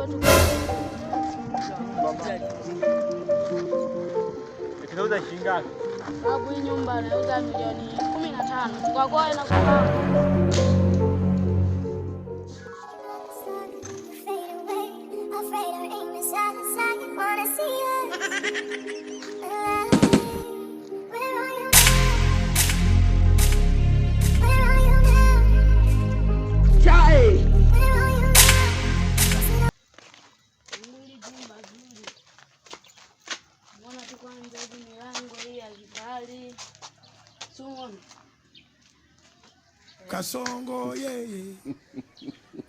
tu. Tunauza shilingi ngapi? Babu, hii nyumba nauza milioni 15. Kwa kwa inakuwa kwanza hivi milango hii ya kibali. Sumo. Kasongo yeye.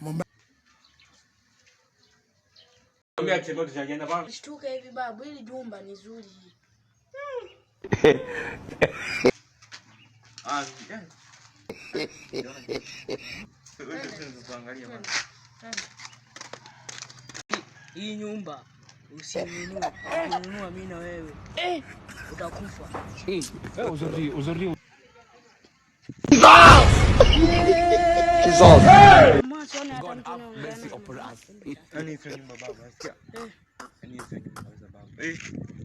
Mbona kitendo cha jana baba? Shtuka hivi babu, hili jumba ni zuri. Ah, tuangalie baba. Hii nyumba usinunue. Ununua mimi na wewe. Utakufa. Uzuri.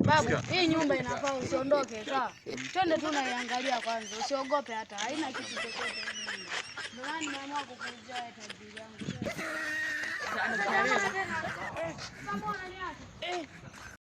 Babu, hii nyumba inafaa usiondoke sawa? Twende tu naiangalia kwanza, usiogope hata. Haina kitu chochote. Ndio maana nimeamua kukuuzia tajiri yangu.